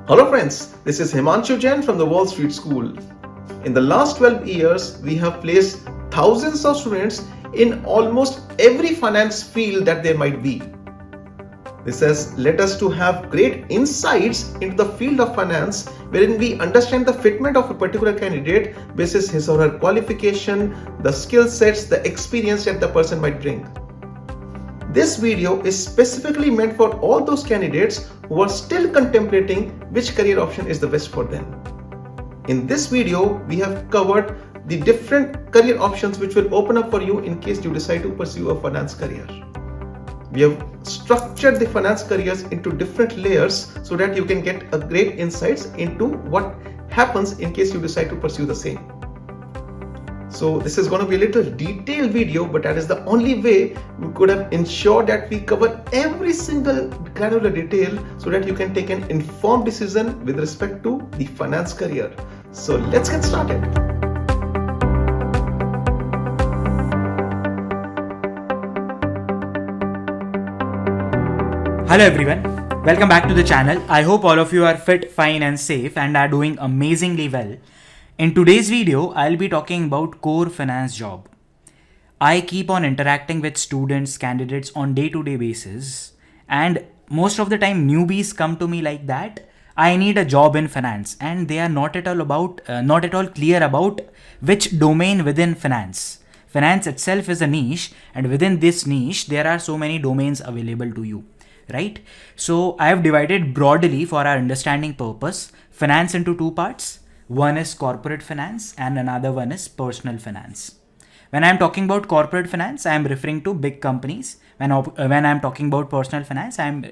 Hello friends, this is Himanshu Jain from the Wall Street School. In the last 12 years, we have placed thousands of students in almost every finance field that there might be. This has led us to have great insights into the field of finance, wherein we understand the fitment of a particular candidate basis his or her qualification, the skill sets, the experience that the person might bring. This video is specifically meant for all those candidates who are still contemplating which career option is the best for them. In this video, we have covered the different career options which will open up for you in case you decide to pursue a finance career. We have structured the finance careers into different layers so that you can get a great insights into what happens in case you decide to pursue the same. So this is going to be a little detailed video, but that is the only way we could have ensured that we cover every single granular detail so that you can take an informed decision with respect to the finance career. So let's get started. Hello everyone, welcome back to the channel. I hope all of you are fit, fine and safe and are doing amazingly well. In today's video, I'll be talking about core finance job. I keep on interacting with students, candidates on day-to-day basis, and most of the time newbies come to me like that. I need a job in finance, and they are not at all clear about which domain within finance. Finance itself is a niche, and within this niche, there are so many domains available to you. Right? So I have divided broadly for our understanding purpose finance into two parts. One is corporate finance and another one is personal finance. When I'm talking about corporate finance, I'm referring to big companies. When I'm talking about personal finance, I'm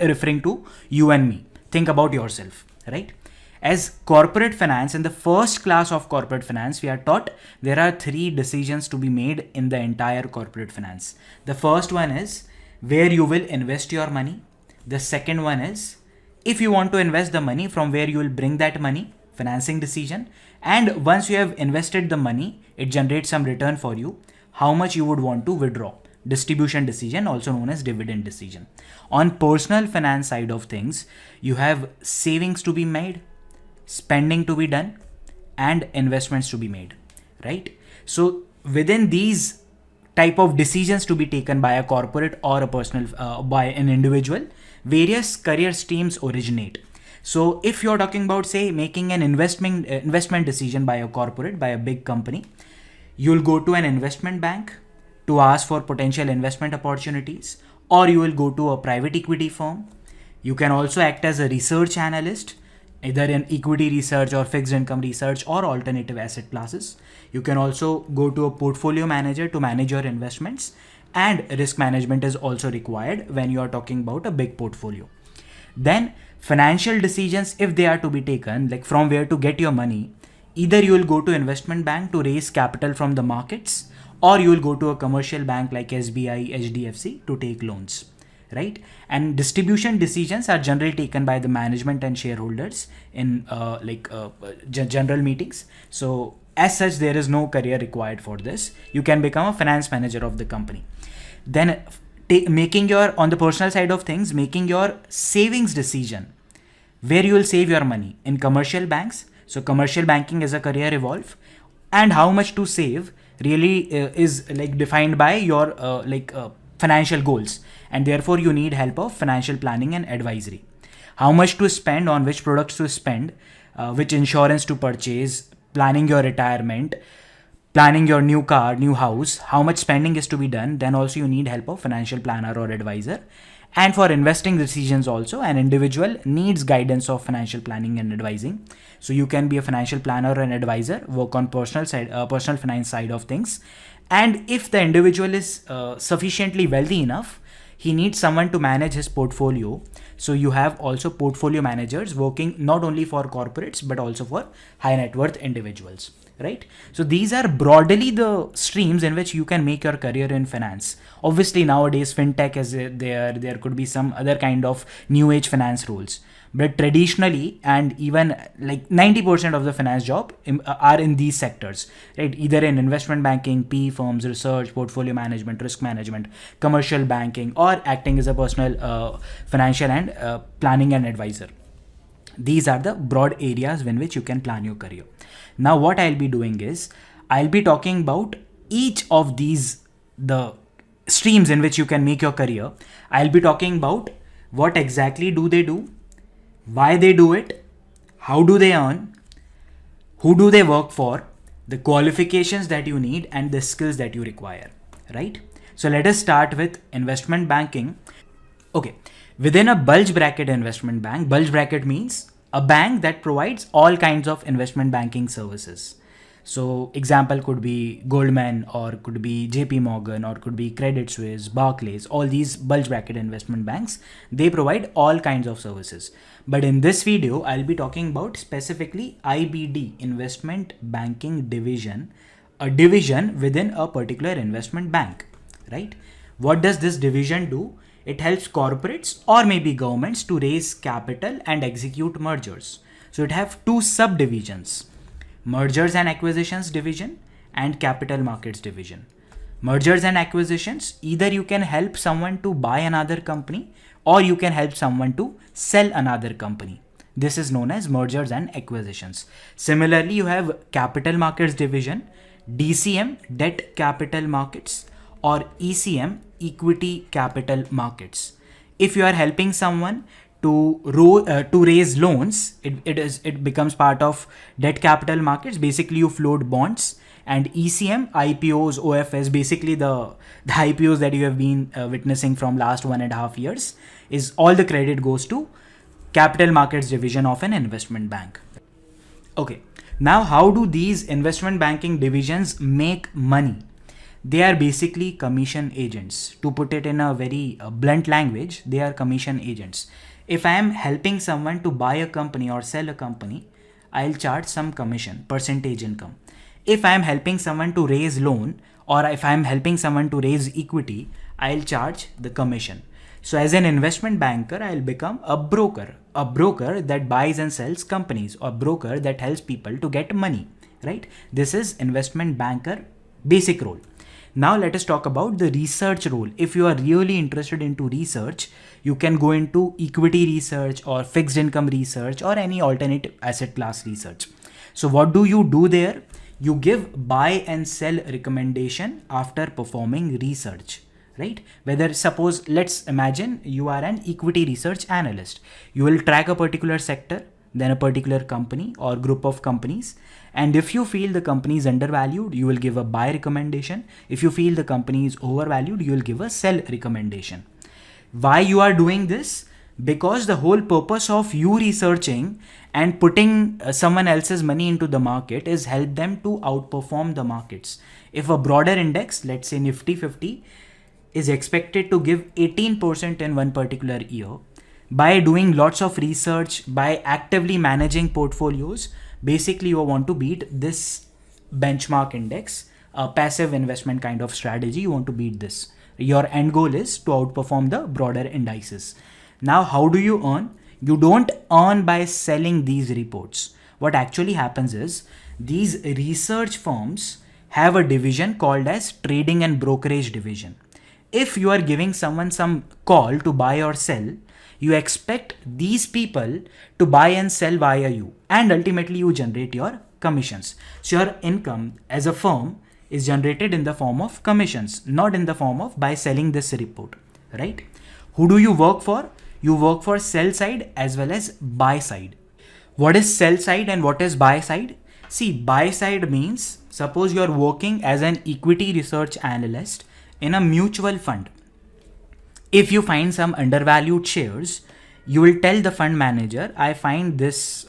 referring to you and me. Think about yourself, right? As corporate finance, in the first class of corporate finance, we are taught there are three decisions to be made in the entire corporate finance. The first one is where you will invest your money. The second one is if you want to invest the money, from where you will bring that money, financing decision. And once you have invested the money, it generates some return for you, how much you would want to withdraw, distribution decision, also known as dividend decision. On personal finance side of things, you have savings to be made, spending to be done, and investments to be made, right? So within these type of decisions to be taken by a corporate or a personal by an individual, various career streams originate. So if you're talking about, say, making an investment decision by a corporate, by a big company, you'll go to an investment bank to ask for potential investment opportunities, or you will go to a private equity firm. You can also act as a research analyst, either in equity research or fixed income research or alternative asset classes. You can also go to a portfolio manager to manage your investments, and risk management is also required when you are talking about a big portfolio. Then financial decisions, if they are to be taken, like from where to get your money, either you will go to investment bank to raise capital from the markets, or you will go to a commercial bank like SBI, HDFC to take loans, right? And distribution decisions are generally taken by the management and shareholders in general meetings. So as such, there is no career required for this. You can become a finance manager of the company. Then on the personal side of things, making your savings decision, where you will save your money in commercial banks. So commercial banking is a career evolve, and how much to save really is like defined by your financial goals, and therefore you need help of financial planning and advisory. How much to spend, on which products to spend, which insurance to purchase, planning your retirement, planning your new car, new house, how much spending is to be done. Then also you need help of financial planner or advisor. And for investing decisions also, an individual needs guidance of financial planning and advising. So you can be a financial planner and advisor, work on personal finance side of things. And if the individual is sufficiently wealthy enough, he needs someone to manage his portfolio. So you have also portfolio managers working not only for corporates, but also for high net worth individuals. Right? So these are broadly the streams in which you can make your career in finance. Obviously nowadays fintech is there could be some other kind of new age finance roles. But traditionally, and even like 90% of the finance job are in these sectors, right? Either in investment banking, PE firms, research, portfolio management, risk management, commercial banking, or acting as a personal financial and planning and advisor. These are the broad areas in which you can plan your career. Now what I'll be doing is I'll be talking about each of these, the streams in which you can make your career. I'll be talking about what exactly do they do, why they do it, how do they earn, who do they work for, the qualifications that you need, and the skills that you require, right? So let us start with investment banking. Okay, within a bulge bracket investment bank, bulge bracket means a bank that provides all kinds of investment banking services. So example could be Goldman, or could be JP Morgan, or could be Credit Suisse, Barclays. All these bulge bracket investment banks, they provide all kinds of services. But in this video, I'll be talking about specifically IBD, investment banking division, a division within a particular investment bank, right? What does this division do? It helps corporates or maybe governments to raise capital and execute mergers. So it have two subdivisions: mergers and acquisitions division and capital markets division. Mergers and acquisitions, either you can help someone to buy another company or you can help someone to sell another company. This is known as mergers and acquisitions. Similarly, you have capital markets division, DCM, debt capital markets, or ECM, equity capital markets. If you are helping someone to raise loans, it becomes part of debt capital markets. Basically, you float bonds. And ECM, IPOs, OFS, basically the IPOs that you have been witnessing from last 1.5 years, is all the credit goes to capital markets division of an investment bank. Okay, now how do these investment banking divisions make money? They are basically commission agents. To put it in a very blunt language, they are commission agents. If I am helping someone to buy a company or sell a company, I'll charge some commission, percentage income. If I am helping someone to raise loan, or if I am helping someone to raise equity, I'll charge the commission. So as an investment banker, I'll become a broker that buys and sells companies, or broker that helps people to get money, right? This is investment banker basic role. Now let us talk about the research role. If you are really interested into research, you can go into equity research or fixed income research or any alternate asset class research. So what do you do there? You give buy and sell recommendation after performing research, right? Whether, suppose, let's imagine you are an equity research analyst. You will track a particular sector, then a particular company or group of companies. And if you feel the company is undervalued, you will give a buy recommendation. If you feel the company is overvalued, you will give a sell recommendation. Why you are doing this? Because the whole purpose of you researching and putting someone else's money into the market is help them to outperform the markets. If a broader index, let's say Nifty 50, is expected to give 18% in one particular year, by doing lots of research, by actively managing portfolios, basically you want to beat this benchmark index, a passive investment kind of strategy. You want to beat this. Your end goal is to outperform the broader indices. Now, how do you earn? You don't earn by selling these reports. What actually happens is these research firms have a division called as trading and brokerage division. If you are giving someone some call to buy or sell, you expect these people to buy and sell via you, and ultimately you generate your commissions. So your income as a firm is generated in the form of commissions, not in the form of by selling this report, right? Who do you work for? You work for sell side as well as buy side. What is sell side and what is buy side? See, buy side means, suppose you are working as an equity research analyst in a mutual fund. If you find some undervalued shares, you will tell the fund manager, I found this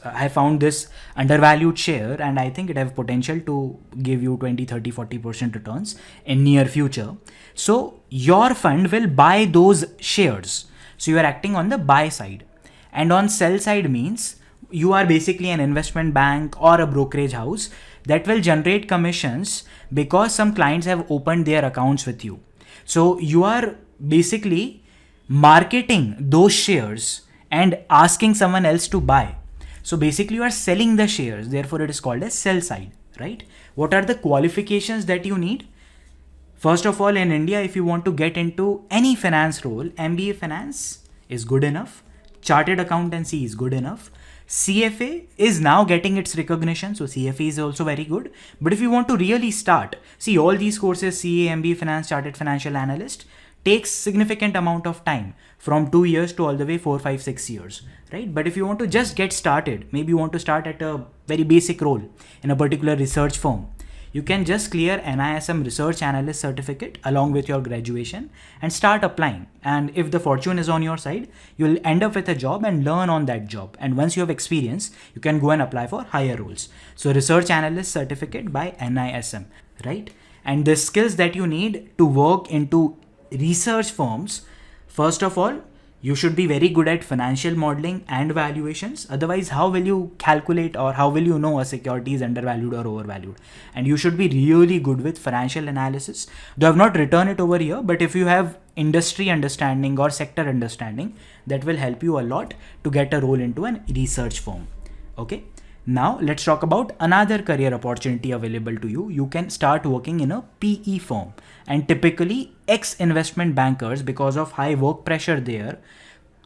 undervalued share and I think it have potential to give you 20, 30, 40% returns in near future. So your fund will buy those shares. So you are acting on the buy side. And on sell side means you are basically an investment bank or a brokerage house that will generate commissions because some clients have opened their accounts with you. So you are basically marketing those shares and asking someone else to buy. So basically you are selling the shares, therefore it is called as sell side, right? What are the qualifications that you need? First of all, in India, if you want to get into any finance role, MBA finance is good enough. chartered accountancy is good enough. CFA is now getting its recognition, so CFA is also very good. But if you want to really start, see all these courses, CA, MBA, Finance, Chartered Financial Analyst, takes significant amount of time, from 2 years to all the way 4, 5, 6 years, right? But if you want to just get started, maybe you want to start at a very basic role in a particular research firm, you can just clear NISM Research Analyst certificate along with your graduation and start applying. And if the fortune is on your side, you'll end up with a job and learn on that job. And once you have experience, you can go and apply for higher roles. So Research Analyst certificate by NISM, right? And the skills that you need to work into research firms, first of all, you should be very good at financial modeling and valuations. Otherwise, how will you calculate or how will you know a security is undervalued or overvalued? And you should be really good with financial analysis. Though I've not written it over here, but if you have industry understanding or sector understanding, that will help you a lot to get a role into a research firm. Okay. Now let's talk about another career opportunity available to you. You can start working in a PE firm, and typically ex-investment bankers, because of high work pressure there,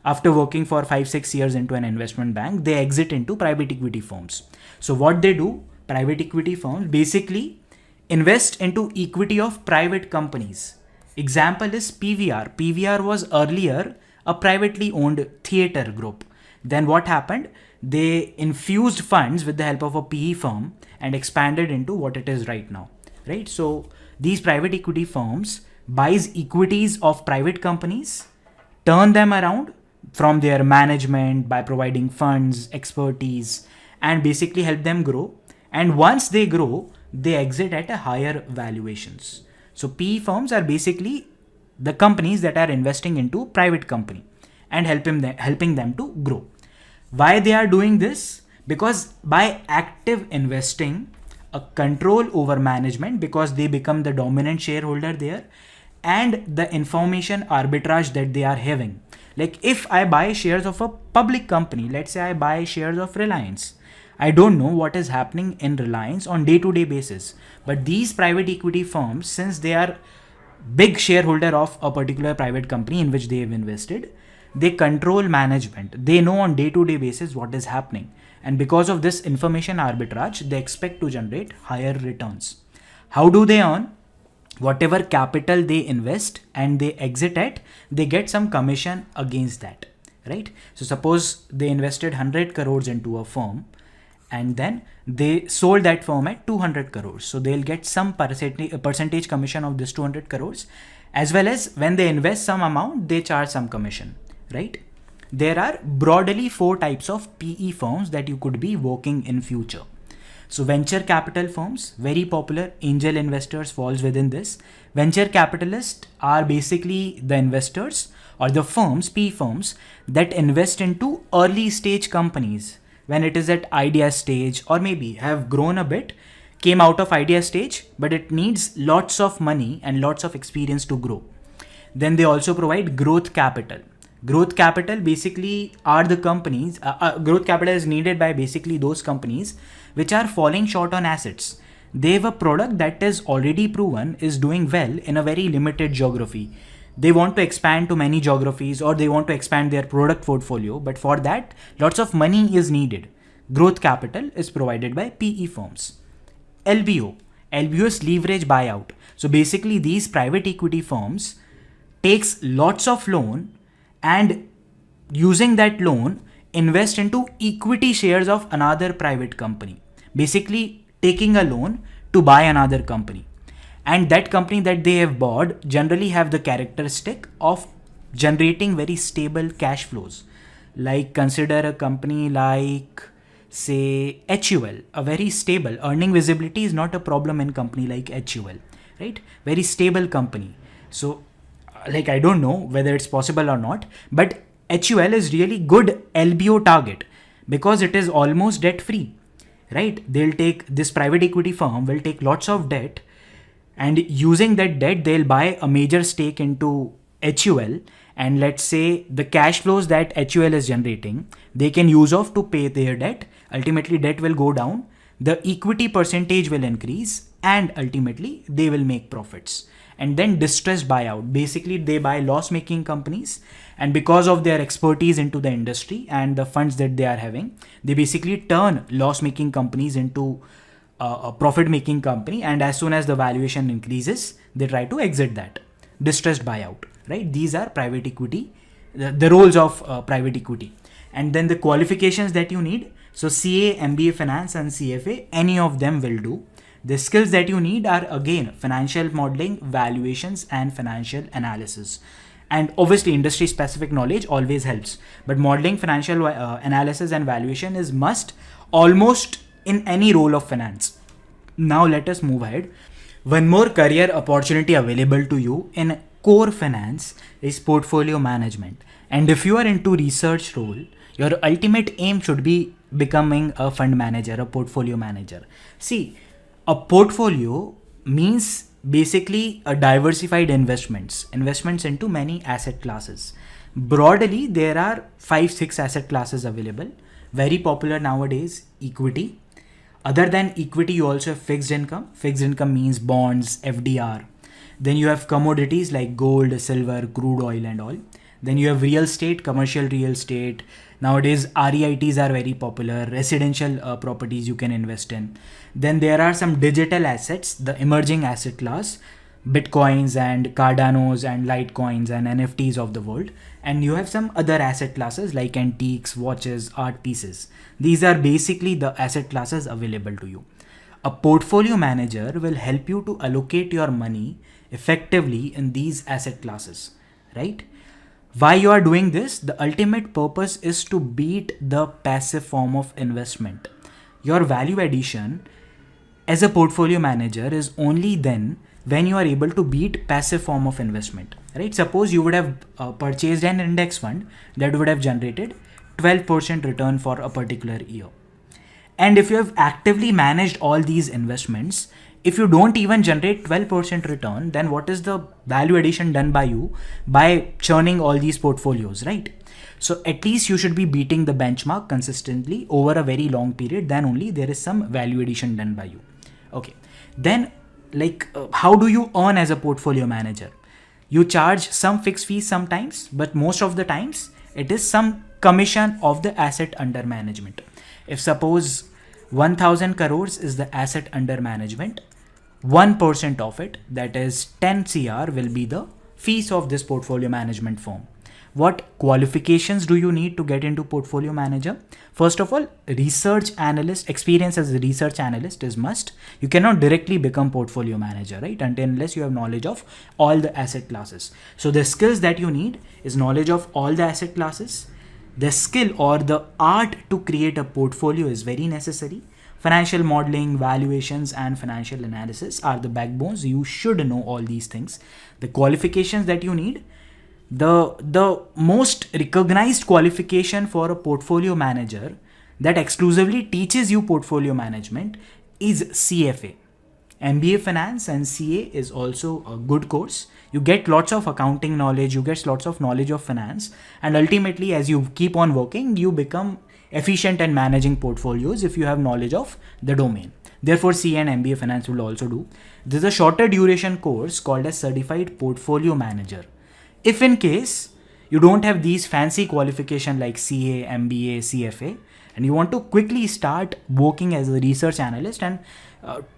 after working for 5-6 years into an investment bank, they exit into private equity firms. So what they do, private equity firms basically invest into equity of private companies. Example is PVR. PVR was earlier a privately owned theater group. Then what happened? They infused funds with the help of a PE firm and expanded into what it is right now, right? So these private equity firms buys equities of private companies, turn them around from their management by providing funds, expertise, and basically help them grow. And once they grow, they exit at a higher valuations. So PE firms are basically the companies that are investing into private company and helping them to grow. Why they are doing this? Because by active investing, a control over management, because they become the dominant shareholder there, and the information arbitrage that they are having. Like if I buy shares of a public company, let's say I buy shares of Reliance, I don't know what is happening in Reliance on day-to-day basis. But these private equity firms, since they are big shareholder of a particular private company in which they have invested, they control management. They know on day-to-day basis what is happening. And because of this information arbitrage, they expect to generate higher returns. How do they earn? Whatever capital they invest and they exit at, they get some commission against that, right? So suppose they invested 100 crores into a firm and then they sold that firm at 200 crores. So they'll get some percentage commission of this 200 crores, as well as when they invest some amount, they charge some commission, right? There are broadly 4 types of PE firms that you could be working in future. So venture capital firms, very popular, angel investors falls within this. Venture capitalists are basically the investors or the firms, PE firms, that invest into early stage companies when it is at idea stage, or maybe have grown a bit, came out of idea stage, but it needs lots of money and lots of experience to grow. Then they also provide growth capital. Growth capital basically are the companies, growth capital is needed by basically those companies which are falling short on assets. They have a product that is already proven is doing well in a very limited geography. They want to expand to many geographies, or they want to expand their product portfolio, but for that lots of money is needed. Growth capital is provided by PE firms. LBO is leverage buyout. So basically these private equity firms takes lots of loan and using that loan invest into equity shares of another private company, basically taking a loan to buy another company. And that company that they have bought generally have the characteristic of generating very stable cash flows. Like consider a company like say HUL, a very stable earning visibility is not a problem in company like HUL, right? Very stable company. So like I don't know whether it's possible or not, but HUL is really good LBO target because it is almost debt free, right? They'll take, this private equity firm will take lots of debt, and using that debt they'll buy a major stake into HUL, and let's say the cash flows that HUL is generating they can use off to pay their debt. Ultimately debt will go down, the equity percentage will increase, and ultimately they will make profits. And then distressed buyout. Basically, they buy loss-making companies, and because of their expertise into the industry and the funds that they are having, they basically turn loss-making companies into a profit-making company. And as soon as the valuation increases, they try to exit that. Distressed buyout, right? These are private equity, the roles of private equity. And then the qualifications that you need. So CA, MBA Finance and CFA, any of them will do. The skills that you need are again financial modeling, valuations and financial analysis. And obviously industry specific knowledge always helps. But modeling, financial analysis and valuation is must almost in any role of finance. Now let us move ahead. One more career opportunity available to you in core finance is portfolio management. And if you are into research role, your ultimate aim should be becoming a fund manager, a portfolio manager. See, a portfolio means basically a diversified investments into many asset classes. Broadly, there are 5-6 asset classes available. Very popular nowadays, equity. Other than equity, you also have fixed income. Fixed income means bonds, FDR. Then you have commodities like gold, silver, crude oil and all. Then you have real estate, commercial real estate. Nowadays, REITs are very popular, residential properties you can invest in. Then there are some digital assets, the emerging asset class, Bitcoins and Cardanos and Litecoins and NFTs of the world. And you have some other asset classes like antiques, watches, art pieces. These are basically the asset classes available to you. A portfolio manager will help you to allocate your money effectively in these asset classes, right? Why you are doing this? The ultimate purpose is to beat the passive form of investment. Your value addition as a portfolio manager is only then when you are able to beat passive form of investment, right? Suppose you would have purchased an index fund that would have generated 12% return for a particular year. And if you have actively managed all these investments, if you don't even generate 12% return, then what is the value addition done by you by churning all these portfolios, right? So at least you should be beating the benchmark consistently over a very long period. Then only there is some value addition done by you. Okay. Then how do you earn as a portfolio manager? You charge some fixed fees sometimes, but most of the times it is some commission of the asset under management. If suppose 1000 crores is the asset under management, 1% of it, that is 10 CR, will be the fees of this portfolio management firm. What qualifications do you need to get into portfolio manager? First of all, research analyst, experience as a research analyst is must. You cannot directly become portfolio manager, right? Unless you have knowledge of all the asset classes. So the skills that you need is knowledge of all the asset classes. The skill or the art to create a portfolio is very necessary. Financial modeling, valuations, and financial analysis are the backbones. You should know all these things. The qualifications that you need, the most recognized qualification for a portfolio manager that exclusively teaches you portfolio management is CFA. MBA Finance and CA is also a good course. You get lots of accounting knowledge, you get lots of knowledge of finance, and ultimately as you keep on working, you become efficient in managing portfolios if you have knowledge of the domain. Therefore, CA and MBA Finance will also do. There's a shorter duration course called as Certified Portfolio Manager. If in case you don't have these fancy qualification like CA, MBA, CFA, and you want to quickly start working as a research analyst and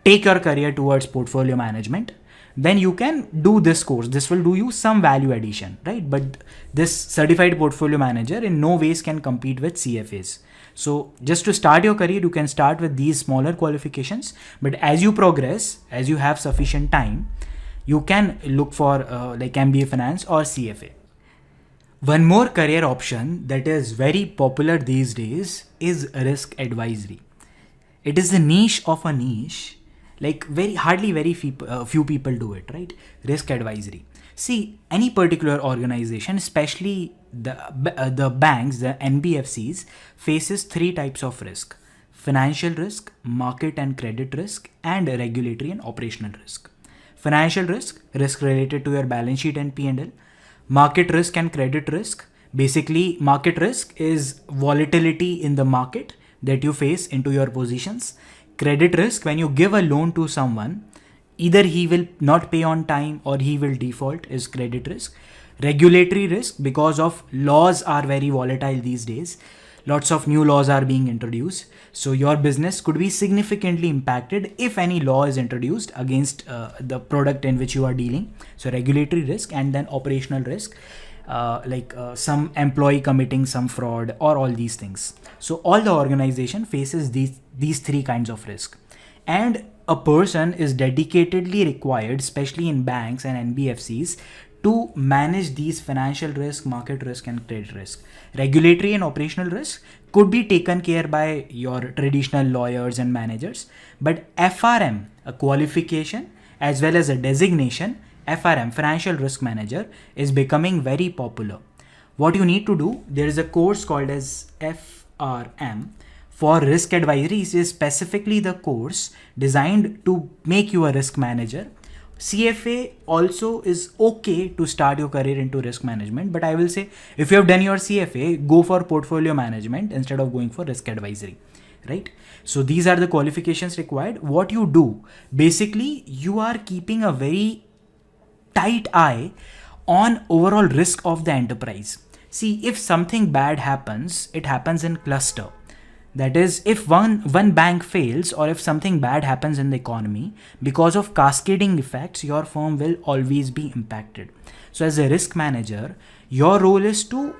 take your career towards portfolio management, then you can do this course. This will do you some value addition, right? But this certified portfolio manager in no ways can compete with CFAs. So just to start your career, you can start with these smaller qualifications. But as you progress, as you have sufficient time, you can look for like MBA Finance or CFA. One more career option that is very popular these days is risk advisory. It is the niche of a niche. Like very few people do it, right? Risk advisory. See, any particular organization, especially the banks, the NBFCs, faces three types of risk: financial risk, market and credit risk, and regulatory and operational risk. Financial risk related to your balance sheet and P&L. Market risk and credit risk. Basically, market risk is volatility in the market that you face into your positions. Credit risk, when you give a loan to someone, either he will not pay on time or he will default is credit risk. Regulatory risk, because of laws are very volatile these days. Lots of new laws are being introduced. So your business could be significantly impacted if any law is introduced against the product in which you are dealing. So regulatory risk, and then operational risk, like some employee committing some fraud or all these things. So all the organization faces these three kinds of risk. And a person is dedicatedly required, especially in banks and NBFCs, to manage these financial risk, market risk, and credit risk. Regulatory and operational risk could be taken care by your traditional lawyers and managers, but FRM, a qualification as well as a designation, FRM, Financial Risk Manager, is becoming very popular. What you need to do, there is a course called as FRM for risk advisory. Is specifically the course designed to make you a risk manager. CFA also is okay to start your career into risk management, but I will say if you have done your CFA, go for portfolio management instead of going for risk advisory, right? So these are the qualifications required. What you do, basically you are keeping a very tight eye on overall risk of the enterprise. See, if something bad happens, it happens in cluster. That is, if one bank fails or if something bad happens in the economy, because of cascading effects, your firm will always be impacted. So as a risk manager, your role is to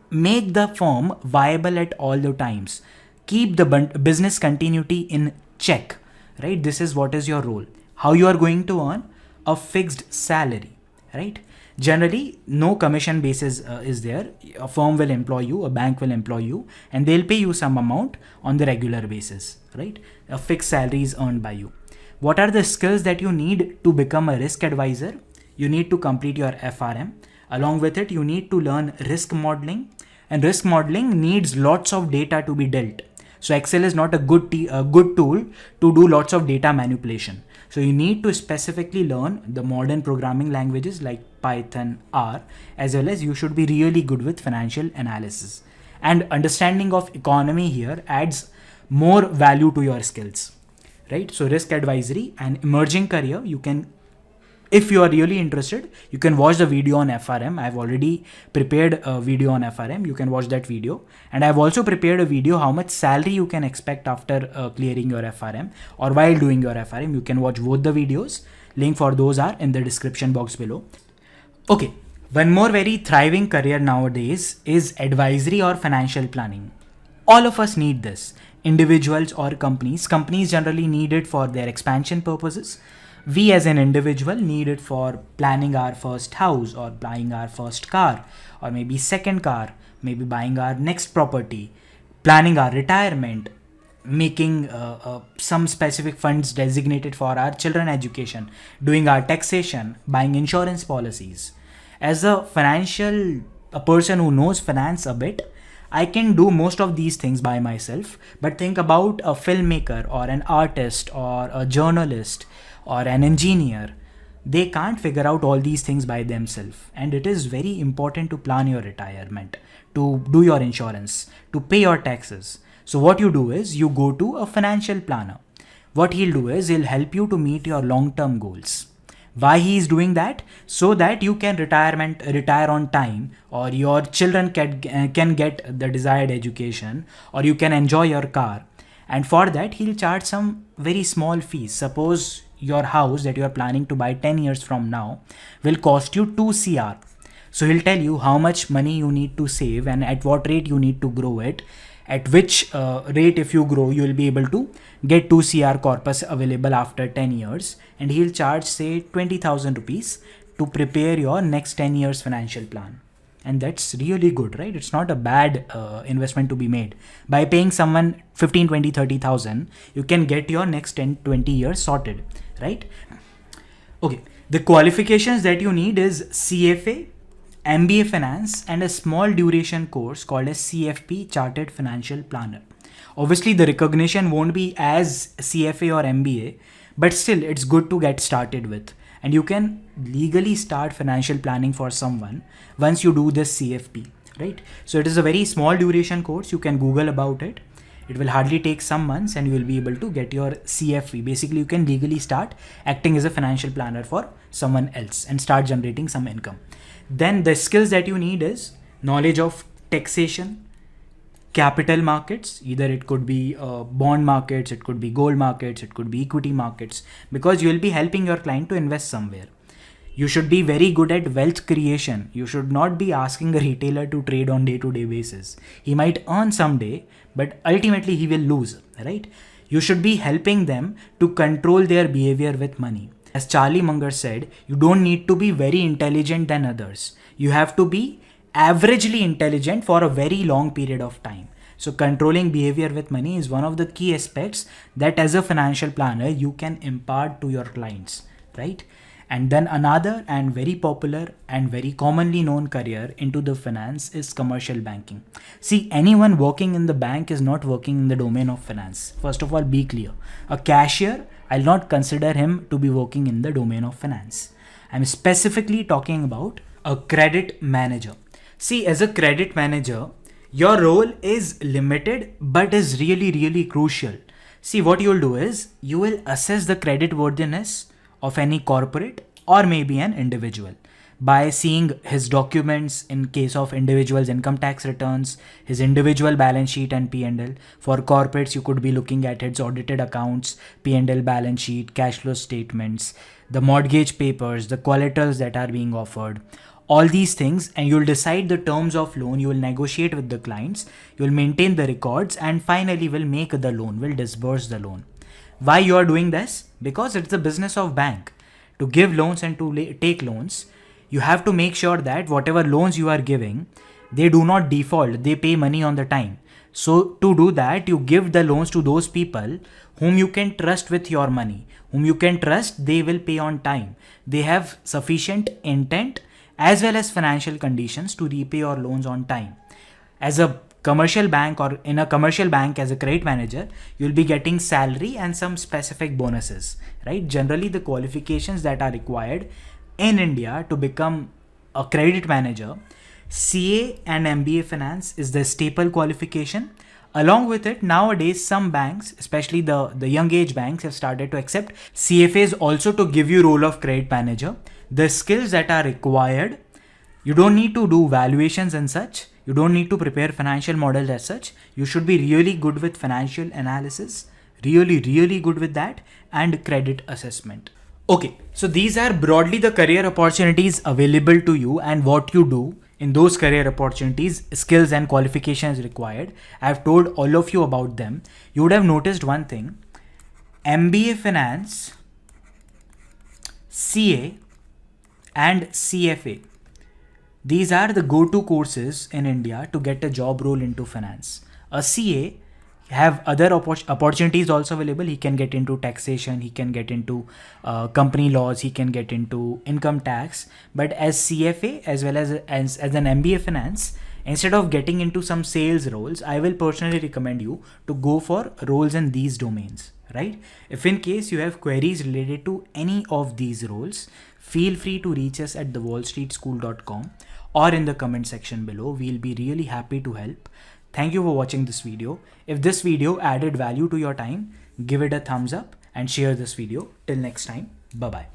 make the firm viable at all the times. Keep the business continuity in check, right? This is what is your role. How you are going to earn? A fixed salary, right? Generally, no commission basis is there. A firm will employ you, a bank will employ you, and they'll pay you some amount on the regular basis, right? A fixed salary is earned by you. What are the skills that you need to become a risk advisor? You need to complete your FRM. Along with it, you need to learn risk modeling, and risk modeling needs lots of data to be dealt. So Excel is not a good tool to do lots of data manipulation. So you need to specifically learn the modern programming languages like Python, R, as well as you should be really good with financial analysis. And understanding of economy here adds more value to your skills, right? So risk advisory and emerging career, you can, if you are really interested, you can watch the video on FRM. I've already prepared a video on FRM. You can watch that video. And I've also prepared a video how much salary you can expect after clearing your FRM or while doing your FRM. You can watch both the videos. Link for those are in the description box below. Okay, one more very thriving career nowadays is advisory or financial planning. All of us need this. Individuals or companies. Companies generally need it for their expansion purposes. We as an individual need it for planning our first house or buying our first car or maybe second car, maybe buying our next property, planning our retirement, making some specific funds designated for our children education, doing our taxation, buying insurance policies. As a person who knows finance a bit, I can do most of these things by myself, but think about a filmmaker or an artist or a journalist or an engineer. They can't figure out all these things by themselves, and it is very important to plan your retirement, to do your insurance, to pay your taxes. So what you do is you go to a financial planner. What he'll do is he'll help you to meet your long-term goals. Why he is doing that? So that you can retire on time, or your children can get the desired education, or you can enjoy your car. And for that, he'll charge some very small fees. Suppose your house that you are planning to buy 10 years from now will cost you 2 CR. So he'll tell you how much money you need to save and at what rate you need to grow it. At which rate, if you grow, you will be able to get 2 CR corpus available after 10 years. And he'll charge say 20,000 rupees to prepare your next 10 years financial plan. And that's really good, right? It's not a bad investment to be made. By paying someone 15, 20, 30,000, you can get your next 10, 20 years sorted, right? Okay, the qualifications that you need is CFA, MBA Finance, and a small duration course called as CFP, Chartered Financial Planner. Obviously, the recognition won't be as CFA or MBA, but still it's good to get started with. And you can legally start financial planning for someone once you do this CFP, right? So it is a very small duration course. You can Google about it. It will hardly take some months and you will be able to get your CFE. Basically, you can legally start acting as a financial planner for someone else and start generating some income. Then the skills that you need is knowledge of taxation, capital markets, either it could be bond markets, it could be gold markets, it could be equity markets, because you will be helping your client to invest somewhere. You should be very good at wealth creation. You should not be asking a retailer to trade on day-to-day basis. He might earn someday, but ultimately he will lose, right? You should be helping them to control their behavior with money. As Charlie Munger said, you don't need to be very intelligent than others. You have to be averagely intelligent for a very long period of time. So controlling behavior with money is one of the key aspects that as a financial planner you can impart to your clients, right? And then another and very popular and very commonly known career into the finance is commercial banking. See, anyone working in the bank is not working in the domain of finance. First of all, be clear. A cashier, I'll not consider him to be working in the domain of finance. I'm specifically talking about a credit manager. See, as a credit manager, your role is limited but is really, really crucial. See, what you'll do is you will assess the credit worthiness of any corporate or maybe an individual by seeing his documents in case of individuals' income tax returns, his individual balance sheet and P&L. For corporates, you could be looking at its audited accounts, P&L balance sheet, cash flow statements, the mortgage papers, the collaterals that are being offered, all these things, and you'll decide the terms of loan, you will negotiate with the clients, you'll maintain the records, and finally will make the loan, will disburse the loan. Why you are doing this? Because it's the business of bank. To give loans and to take loans, you have to make sure that whatever loans you are giving, they do not default, they pay money on the time. So to do that, you give the loans to those people whom you can trust with your money, whom you can trust they will pay on time. They have sufficient intent as well as financial conditions to repay your loans on time. As a commercial bank or in a commercial bank as a credit manager, you'll be getting salary and some specific bonuses, right? Generally, the qualifications that are required in India to become a credit manager, CA and MBA finance is the staple qualification. Along with it, nowadays, some banks, especially the young age banks, have started to accept CFAs also to give you role of credit manager. The skills that are required, you don't need to do valuations and such. You don't need to prepare financial models as such. You should be really good with financial analysis, really good with that, and credit assessment. Okay, so these are broadly the career opportunities available to you and what you do in those career opportunities, skills and qualifications required. I've told all of you about them. You would have noticed one thing: MBA Finance, CA, and CFA. These are the go-to courses in India to get a job role into finance. A CA have other opportunities also available. He can get into taxation, he can get into company laws, he can get into income tax. But as CFA as well as an MBA finance, instead of getting into some sales roles, I will personally recommend you to go for roles in these domains, right? If in case you have queries related to any of these roles, feel free to reach us at thewallstreetschool.com or in the comment section below. We'll be really happy to help. Thank you for watching this video. If this video added value to your time, give it a thumbs up and share this video. Till next time, bye-bye.